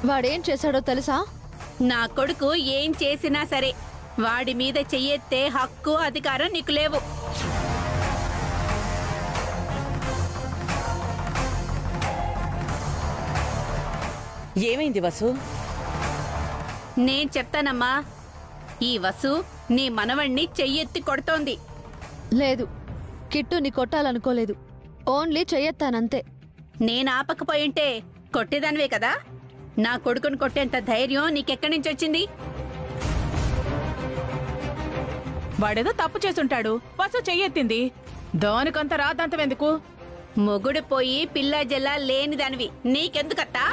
వాడేం చేశాడో తెలుసా? నా కొడుకు ఏం చేసినా సరే వాడి మీద చెయ్యెత్తే హక్కు అధికారం నీకు లేవు. ఏమైంది వసు? నేను చెప్తానమ్మా. ఈ వసు నీ మనవణ్ణి చెయ్యెత్తి కొడుతోంది. లేదు, కిట్టుని కొట్టాలనుకోలేదు, ఓన్లీ చెయ్యెత్తానంతే. నేను ఆపకపోయింటే కొట్టేదానివే కదా. నా కొడుకుని కొట్టేంత ధైర్యం నీకెక్కడి నుంచి వచ్చింది? వాడేదో తప్పు చేసుంటాడు, వసు చెయ్యెత్తింది, దానికంత రాద్దంతవెందుకు? మొగుడు పోయి పిల్ల జల్లా లేని దానివి నీకెందుకత్తా?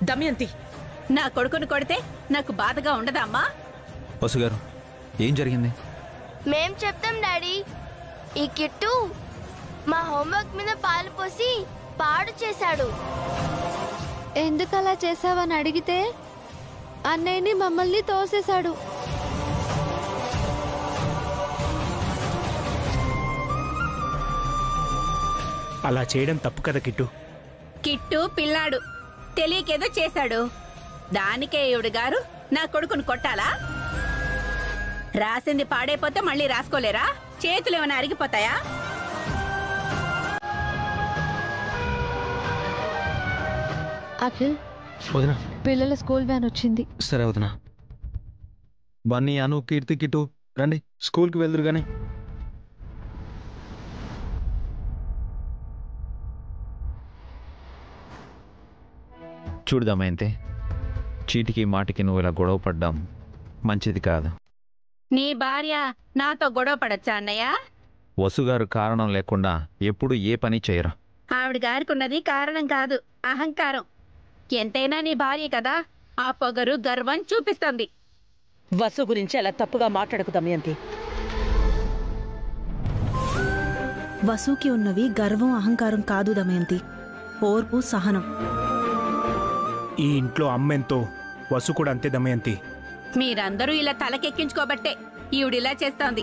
దమయంతి, నా కొడుకుని కొడితే నాకు బాధగా ఉండదా అమ్మా? వసుగారు, ఏం జరిగింది? మేం చెప్తాం డాడీ. ఈ కిట్టు మా హోంవర్క్ మీద పాలు పోసి పాడు చేశాడు. ఎందుకలా చేసావని అడిగితే అన్నయ్యని మమ్మల్ని తోసేశాడు. అలా చేయడం తప్పు కదా కిట్టు. కిట్టు పిల్లాడు, తెలియకేదో చేశాడు. దానికే ఈవిడ గారు నా కొడుకుని కొట్టాలా? రాసింది పాడైపోతే మళ్ళీ రాసుకోలేరా? చేతులు ఏమైనా అరిగిపోతాయా? అఖిల్, వదినా, పిల్లల స్కూల్ వ్యాన్ వచ్చింది. సరే వదినా. బన్నీ, అను, కీర్తి, కిట్టు రండి, స్కూల్కి వెళ్దురు గాని. చూడదామైంతే, చీటికి మాటికి నువ్వు ఇలా గొడవ పడ్డాం మంచిది కాదు. నీ భార్య నాతో గొడవ పడచ్చా అన్నయ్య? వసుగారు కారణం లేకుండా ఎప్పుడు ఏ పని చేయరు. ఆవిడ గారికి ఉన్నది కారణం కాదు, అహంకారం. ఎంతైనా నీ భార్య కదా, ఆ పొగరు గర్వం చూపిస్తుంది. వసు గురించి అలా తప్పుగా మాట్లాడకు దమయంతి. వసుకి ఉన్నవి గర్వం అహంకారం కాదు దమయంతి, ఓర్పు సహనం. ఈ ఇంట్లో అమ్మెంతో వసు కూడా అంతే దమయంతి. మీరందరూ ఇలా తలకెక్కించుకోబట్టే ఈవిడిలా చేస్తోంది.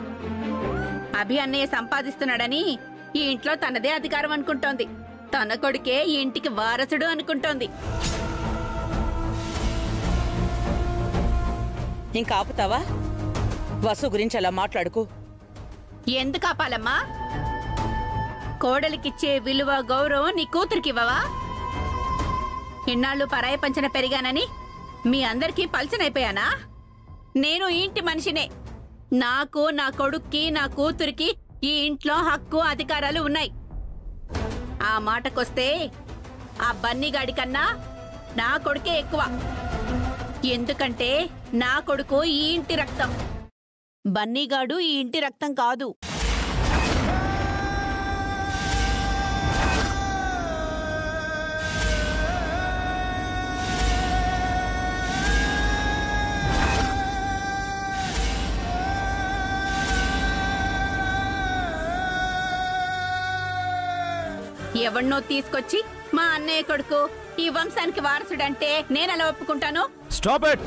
అభి అన్నయ్య సంపాదిస్తున్నాడని ఈ ఇంట్లో తనదే అధికారం అనుకుంటోంది. తన కొడుకే ఈ ఇంటికి వారసుడు అనుకుంటోంది. ఇంకా ఆపుతావా? వసు గురించి అలా మాట్లాడుకు. ఎందుకు ఆపాలమ్మా? కోడలికిచ్చే విలువ గౌరవం నీ కూతురికివ్వవా? ఇన్నాళ్ళు పరాయి పంచన పెరిగానని మీ అందరికీ పల్చనైపోయానా? నేను ఈ ఇంటి మనిషినే. నాకు, నా కొడుక్కి, నా కూతురికి ఈ ఇంట్లో హక్కు అధికారాలు ఉన్నాయి. ఆ మాటకొస్తే ఆ బన్నీగాడి కన్నా నా కొడుకే ఎక్కువ. ఎందుకంటే నా కొడుకు ఈ ఇంటి రక్తం, బన్నీగాడు ఈ ఇంటి రక్తం కాదు. ఎవన్నో తీసుకొచ్చి మా అన్నయ్య కొడుకు ఈ వంశానికి వారసుడంటే నేనెలా ఒప్పుకుంటాను? Stop it!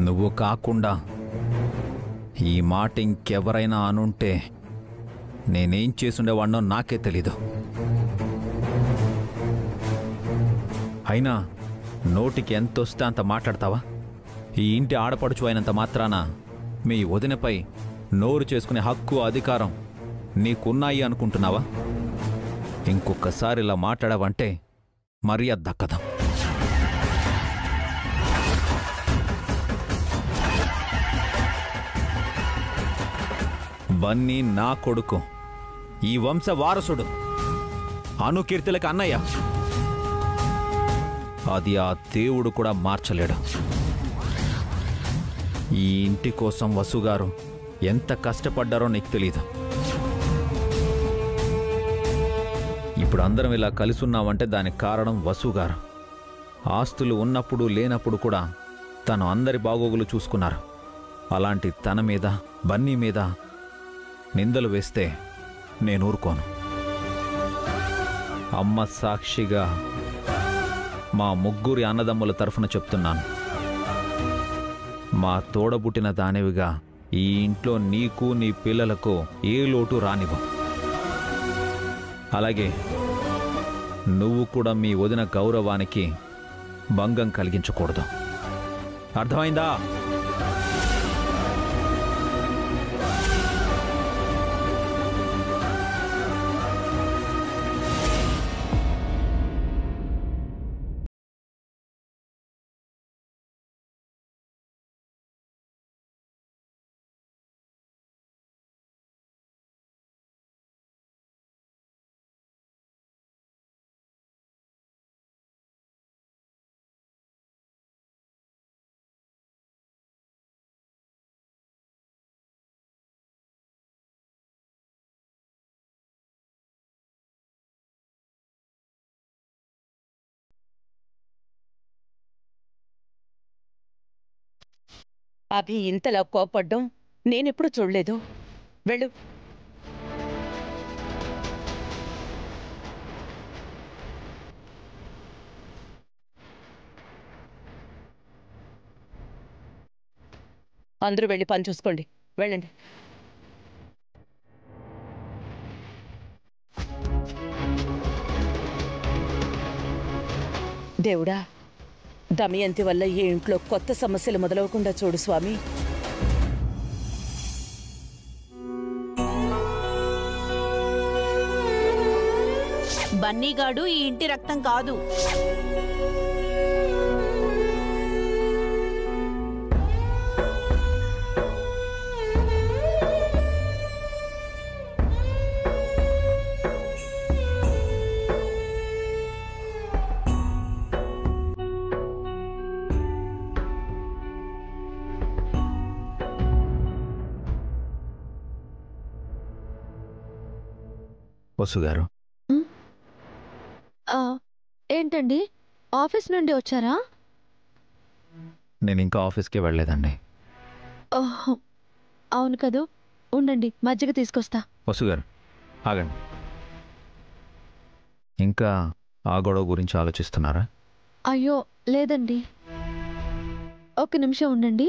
నువ్వు కాకుండా ఈ మాట ఇంకెవరైనా అనుంటే నేనేం చేసుండేవాడినో నాకే తెలీదు. అయినా నోటికి ఎంతొస్తే అంత మాట్లాడతావా? ఈ ఇంటి ఆడపడుచు అయినంత మాత్రాన మీ వదినపై నోరు చేసుకునే హక్కు అధికారం నీకున్నాయి అనుకుంటున్నావా? ఇంకొకసారి ఇలా మాట్లాడావంటే మర్యాద దక్కదా. బన్నీ నా కొడుకు, ఈ వంశ వారసుడు, అనుకీర్తులకు అన్నయ్య. అది ఆ దేవుడు కూడా మార్చలేడు. ఈ ఇంటి కోసం వసుగారు ఎంత కష్టపడ్డారో నీకు తెలీదు. ఇప్పుడు అందరం ఇలా కలిసి ఉన్నామంటే దానికి కారణం వసుగారు. ఆస్తులు ఉన్నప్పుడు లేనప్పుడు కూడా తను అందరి బాగోగులు చూసుకున్నారు. అలాంటి తన మీద, బన్నీ మీద నిందలు వేస్తే నేను ఊరుకోను. అమ్మ సాక్షిగా మా ముగ్గురి అన్నదమ్ముల తరఫున చెప్తున్నాను. మా తోడబుట్టిన దానివిగా ఈ ఇంట్లో నీకు నీ పిల్లలకు ఏ లోటు రానివ్వు. అలాగే నువ్వు కూడా మీ వదిన గౌరవానికి భంగం కలిగించకూడదు. అర్థమైందా? అభి ఇంతలా కోపడ్డం నేనెప్పుడు చూడలేదు. వెళ్ళు. అందరూ వెళ్ళి పని చూసుకోండి. వెళ్ళండి. దేవుడా, దమయంతి వల్ల ఈ ఇంట్లో కొత్త సమస్యలు మొదలవకుండా చూడు స్వామి. బన్నీగాడు ఈ ఇంటి రక్తం కాదు. వసు గారు, ఏంటండి, ఆఫీస్ నుండి వచ్చారా? నేను ఇంకా ఆఫీస్కి వెళ్ళలేదండి. ఓహో, అవును కదూ. ఉండండి, మజ్జిగ తీసుకొస్తా. వసు గారు ఆగండి. ఇంకా ఆ గొడవ గురించి ఆలోచిస్తున్నారా? అయ్యో లేదండి, ఒక్క నిమిషం ఉండండి.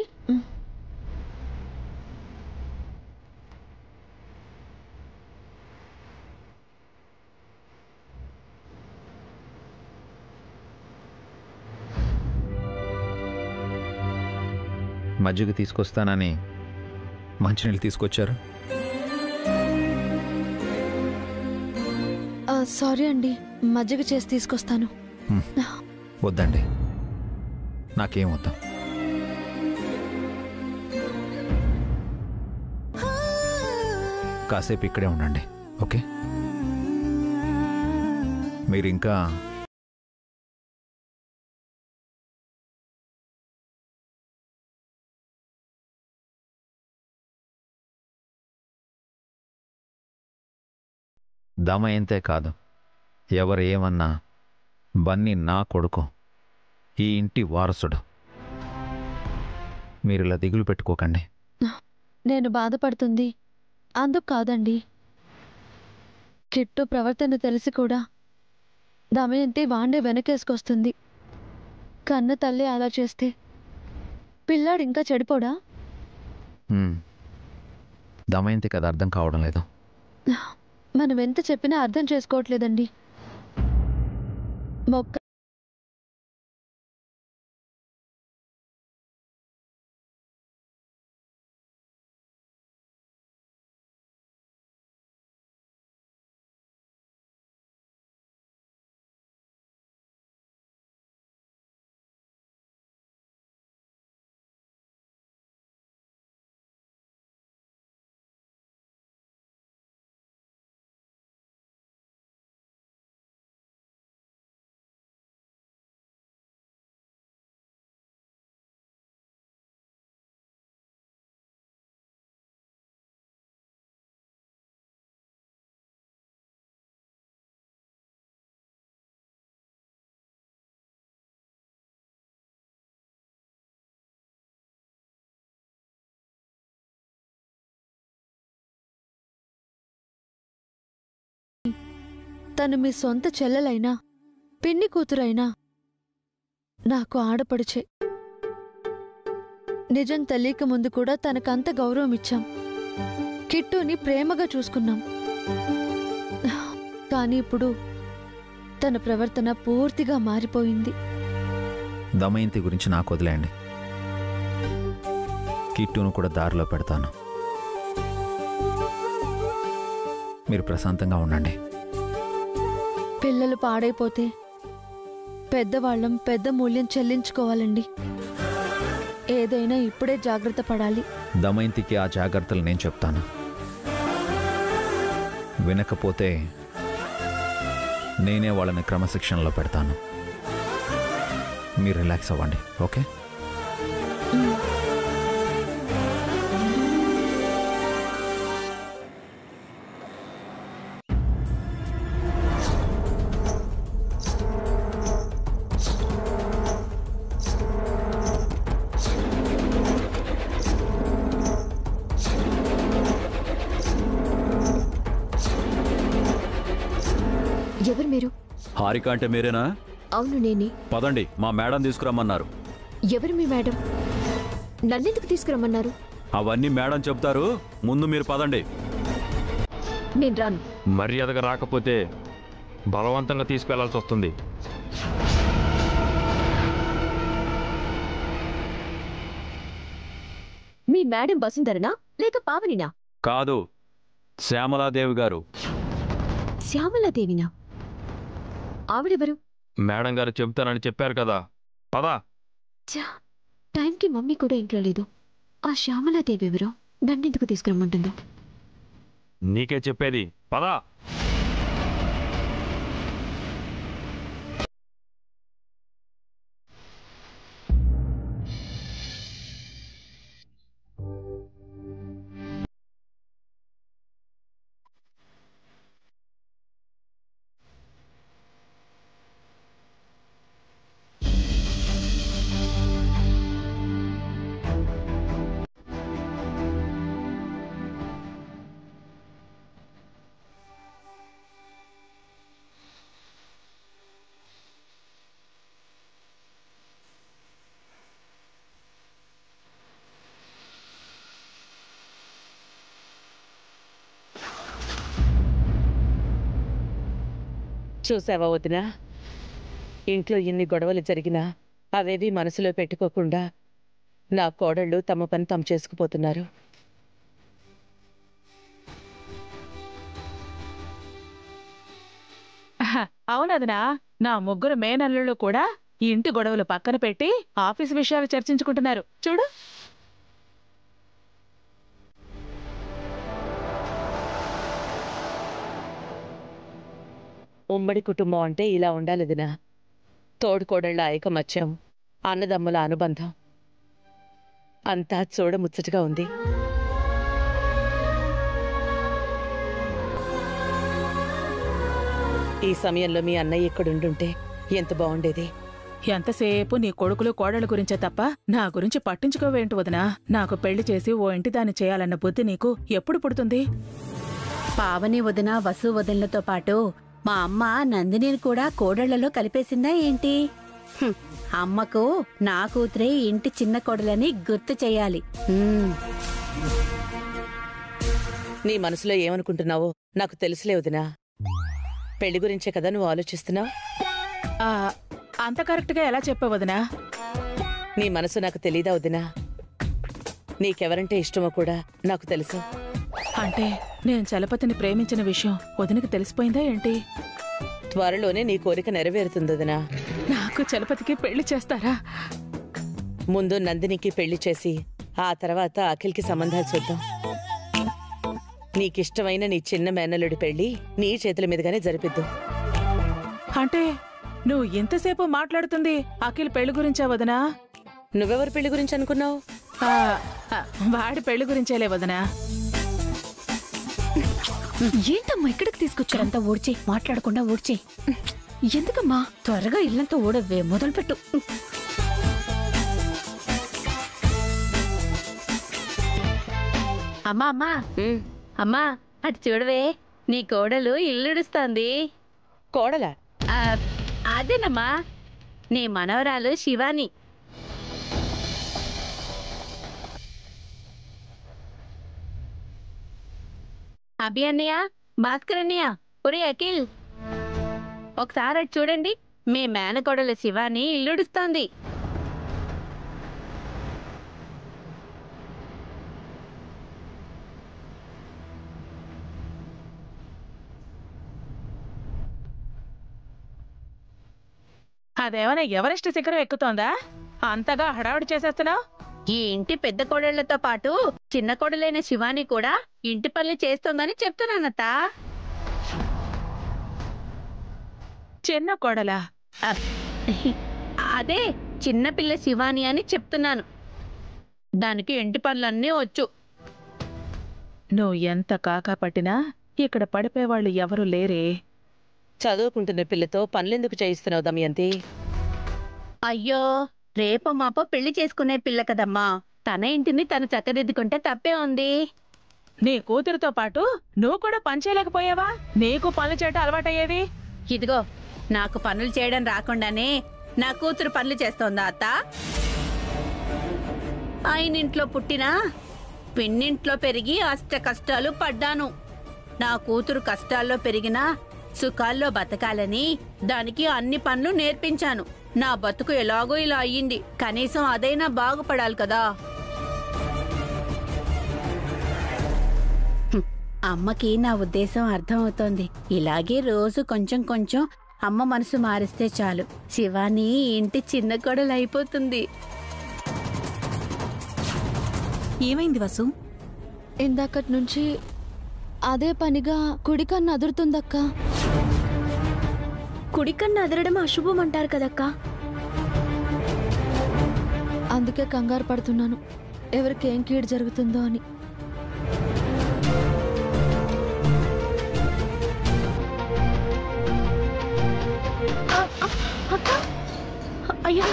మజ్జిగ తీసుకొస్తానని మంచినీళ్ళు తీసుకొచ్చారు. సారీ అండి, మజ్జిగ చేసి తీసుకొస్తాను. వద్దండి, నాకేం వద్దాం. కాసేపు ఇక్కడే ఉండండి, ఓకే? మీరు ఇంకా దమయంతే కాదు, ఎవరు ఏమన్నా బన్నీ నా కొడుకు, ఈ ఇంటి వారసుడు. మీరు ఇలా దిగులు పెట్టుకోకండి. నేను బాధపడుతుంది అందుకు కాదండి. కిట్టు ప్రవర్తన తెలిసి కూడా దమయంతి వాణ్ణే వెనకేసుకొస్తుంది. కన్న తల్లి అలా చేస్తే పిల్లాడు ఇంకా చెడిపోడా? దమయంతికి అది అర్థం కావడం లేదు. మనం ఎంత చెప్పినా అర్థం చేసుకోవట్లేదండి. మొక్క తను మీ సొంత చెల్లెలైనా పిన్ని కూతురైనా నాకు ఆడపడుచే. నిజం తెలియక ముందు కూడా తనకంత గౌరవం ఇచ్చాం. కిట్టుని ప్రేమగా చూసుకున్నాం. కానీ ఇప్పుడు తన ప్రవర్తన పూర్తిగా మారిపోయింది. దమయంతి గురించి నాకు వదిలేయండి. కిట్టును కూడా దారిలో పెడతాను. మీరు ప్రశాంతంగా ఉండండి. పిల్లలు పాడైపోతే పెద్దవాళ్ళం పెద్ద మూల్యం చెల్లించుకోవాలండి. ఏదైనా ఇప్పుడే జాగ్రత్త పడాలి. దమయంతికి ఆ జాగ్రత్తలు నేను చెప్తాను. వినకపోతే నేనే వాళ్ళని క్రమశిక్షణలో పెడతాను. మీరు రిలాక్స్ అవ్వండి, ఓకే? ఎవరు మీరు? హారిక అంటే మీరేనా? అవును నేనే. పదండి, మా మేడం తీసుకురమ్మన్నారు. ఎవరు మీ మేడం? నన్నెందుకు తీసుకురమ్మన్నారు? అవన్నీ మేడం చెప్తారు, ముందు మీరు పదండి. నేను రాను. మర్యాదగా రాకపోతే బలవంతంగా తీసుకెళ్లాల్సి వస్తుంది. మీ మేడం వసుంధరనా లేక పావనినా? కాదు, శ్యామలాదేవి గారు. శ్యామలాదేవినా? ఆవిడెవరు? మేడం గారు చెప్తానని చెప్పారు కదా, పదా. టైంకి మమ్మీ కూడా ఇంట్లో లేదు. ఆ శ్యామలాదేవి ఎవరో నన్నెందుకు తీసుకురమ్మంటుందో? నీకే చెప్పేది, పదా. చూసావా వదినా, ఇంట్లో ఇన్ని గొడవలు జరిగినా అవేవి మనసులో పెట్టుకోకుండా నా కోడళ్ళు తమ పని తాము చేసుకుపోతున్నారు. అవునదనా, నా ముగ్గురు మేనల్లుళ్ళు కూడా ఈ ఇంటి గొడవలు పక్కన పెట్టి ఆఫీస్ విషయాలు చర్చించుకుంటున్నారు చూడు. ఉమ్మడి కుటుంబం అంటే ఇలా ఉండాలిదినా. తోడుకోడళ్ల ఐకమత్యం, అన్నదమ్ముల అనుబంధం అంతా చూడముచ్చటగా ఉంది. ఈ సమయంలో మీ అన్నయ్య ఇక్కడుండుంటే ఎంత బాగుండేది. ఎంతసేపు నీ కొడుకులు కోడళ్ళ గురించే తప్ప నా గురించి పట్టించుకోవేంటి వదినా? నాకు పెళ్లి చేసి ఓ ఇంటి దాన్ని చేయాలన్న బుద్ధి నీకు ఎప్పుడు పుడుతుంది? పావని వదిన వసు వదినలతో పాటు మా అమ్మ నందినిని కూడా కోడళ్లలో కలిపేసిందా ఏంటి? అమ్మకు నా కూతురే ఇంటి చిన్న కోడలని గుర్తు చెయ్యాలి. నీ మనసులో ఏమనుకుంటున్నావో నాకు తెలుసులే వదినా. పెళ్లి గురించే కదా నువ్వు ఆలోచిస్తున్నావు. అంత కరెక్ట్గా ఎలా చెప్పావు వదినా? నీ మనసు నాకు తెలీదా వదినా? నీకెవరంటే ఇష్టమో కూడా నాకు తెలుసు. అంటే నేను చలపతిని ప్రేమించిన విషయం వదినకి తెలిసిపోయిందా ఏంటి? త్వరలోనే నీ కోరిక నెరవేరుతుంది వదినా. నాకు చలపతికి పెళ్లి చేస్తారా? ముందు నందినికి పెళ్లి చేసి ఆ తర్వాత అఖిల్కి సంబంధాలు చూద్దాం. నీకిష్టమైన నీ చిన్న మేనల్లుడి పెళ్లి నీ చేతుల మీదుగానే జరిపిద్దాం. అంటే నువ్వు ఇంతసేపు మాట్లాడుతుంది అఖిల్ పెళ్లి గురించా వదినా? నువ్వెవరి పెళ్లి గురించి అనుకున్నావు? వాడి పెళ్లి గురించేలే వదినా. ఏంటమ్మా ఇక్కడికి తీసుకొచ్చారంతా? ఊడ్చి మాట్లాడకుండా ఊడ్చి. ఎందుకమ్మా? త్వరగా ఇల్లంతా ఊడవే, మొదలుపెట్టు. అమ్మా అమ్మా అమ్మా, అటు చూడవే, నీ కోడలు ఇల్లుడుస్తోంది. కోడలా? అదేనమ్మా, నీ మనవరాలు శివాని. అభి అన్నయ్య, భాస్కర్ అన్నయ్య, ఒరే అఖిల్, ఒకసారి అటు చూడండి. మీ మేనకోడలు శివాని ఇల్లుడుస్తోంది. అదేమైనా ఎవరెస్ట్ శిఖరం ఎక్కుతోందా? అంతగా హడావుడి చేసేస్తున్నావు. ఈ ఇంటి పెద్ద కోడళ్లతో పాటు చిన్న కోడలైన శివాని కూడా ఇంటి పనులు చేస్తోందని చెప్తున్నానత్త. చిన్న కోడలా? అదే చిన్నపిల్ల శివాని అని చెప్తున్నాను. దానికి ఇంటి పనులన్నీ వచ్చు. నువ్వు ఎంత కాకా పట్టినా ఇక్కడ పడిపోయేవాళ్ళు ఎవరూ లేరే. చదువుకుంటున్న పిల్లతో పనులెందుకు చేయిస్తున్నావు దమయంతి? అయ్యో, రేపో మాపో పెళ్లి చేసుకునే పిల్ల కదమ్మా. తన ఇంటిని తను చక్కదిద్దుకుంటే తప్పే ఉంది. నీ కూతురుతో పాటు నువ్వు కూడా పని చేయలేకపోయావా? నీకు పనులు చేయటం అలవాటయ్యేది. ఇదిగో, నాకు పనులు చేయడం రాకుండానే నా కూతురు పనులు చేస్తోందా అత్త? ఆయనింట్లో పుట్టినా పిన్నింట్లో పెరిగి అష్ట కష్టాలు పడ్డాను. నా కూతురు కష్టాల్లో పెరిగినా సుఖాల్లో బతకాలని దానికి అన్ని పనులు నేర్పించాను. నా బతుకు ఎలాగో ఇలా అయ్యింది. కనీసం అదైనా బాగుపడాలి కదా. అమ్మకి నా ఉద్దేశం అర్థమవుతోంది. ఇలాగే రోజు కొంచెం కొంచెం అమ్మ మనసు మారిస్తే చాలు, శివాని ఇంటి చిన్న కోడలు అయిపోతుంది. ఏమైంది వసు? ఇందాకటి నుంచి అదే పనిగా కుడికన్ను అదురుతుందక్క. కుడికన్ను అదరడం అశుభం అంటారు కదక్కా. అందుకే కంగారు పడుతున్నాను, ఎవరికి ఏం కీడు జరుగుతుందో అని. అయ్యో,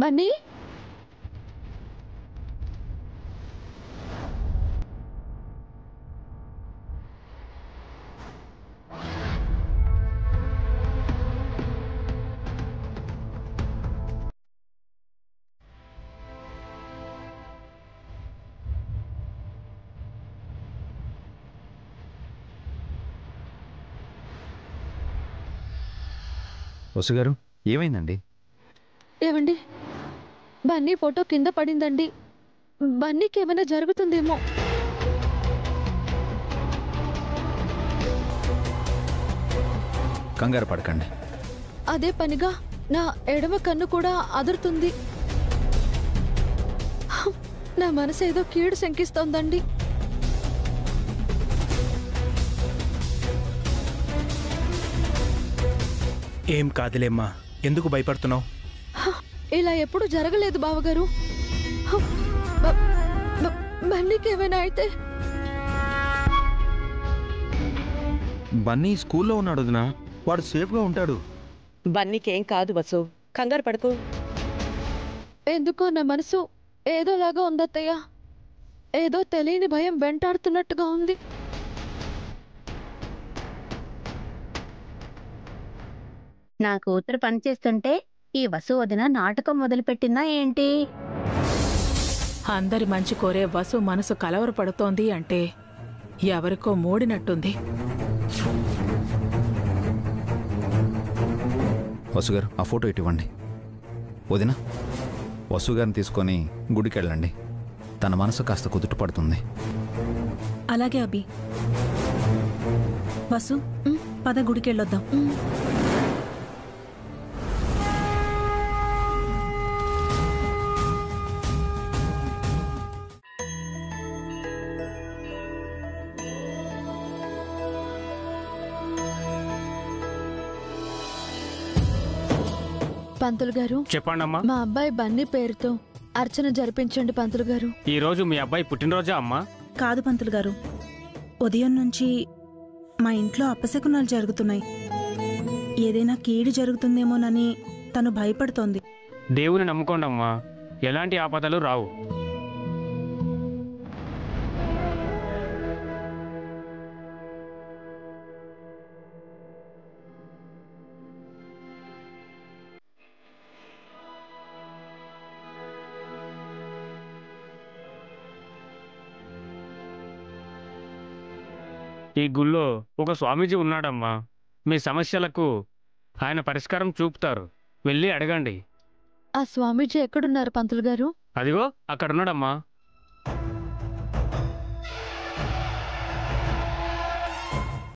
బన్నీ, వసుగారు, ఏమైందండి? ఏమండి, బన్నీ ఫోటో కింద పడిందండి. బన్నీకి ఏమైనా జరుగుతుందేమో. కంగారు పడకండి. అదే పనిగా నా ఎడమ కన్ను కూడా అదురుతుంది. నా మనసు ఏదో కీడు శంకిస్తోందండి. ఏం కాదులేమ్మా, ఎందుకు భయపడుతున్నావు? ఇలా ఎప్పుడు జరగలేదు బావగారు. బన్నీకి ఏమైనా అయితే? బన్నీ స్కూల్లో ఉన్నాడు వదినా, వాడు సేఫ్గా ఉంటాడు. బన్నీకేం కాదు వసు, కంగారు పడకు. ఎందుకో నా మనసు ఏదోలాగా ఉందత్తయ్య. ఏదో తెలియని భయం వెంటాడుతున్నట్టుగా ఉంది. నా కూతురు పనిచేస్తుంటే ఈ వసు వదిన నాటకం మొదలుపెట్టిందా ఏంటి? అందరి మంచి కోరే వసు మనసు కలవరపడుతోంది అంటే ఎవరికో మూడినట్టుంది. వసుగారు, ఆ ఫోటో ఇవ్వండి. వదిన, వసుగారిని తీసుకొని గుడికి వెళ్ళండి. తన మనసు కాస్త కుదుట పడుతుంది. అలాగే అభి. వసు, పద గుడికెళ్ళొద్దాం. పంతులు గారు, చెప్పండమ్మా. మా అబ్బాయి బన్నీ పేరుతో అర్చన జరిపించండి పంతులు గారు. ఈ రోజు మీ అబ్బాయి పుట్టినరోజా అమ్మా? కాదు పంతులు గారు, ఉదయం నుంచి మా ఇంట్లో అపశకునాలు జరుగుతున్నాయి. ఏదైనా కీడు జరుగుతుందేమోనని తను భయపడుతోంది. దేవుని నమ్ముకోండమ్మా, ఎలాంటి ఆపదలు రావు. ఈ గుళ్ళో ఒక స్వామీజీ ఉన్నాడమ్మా. మీ సమస్యలకు ఆయన పరిష్కారం చూపుతారు. వెళ్ళి అడగండి. ఆ స్వామీజీ ఎక్కడున్నారు పంతులు గారు? అదిగో అక్కడున్నాడమ్మా.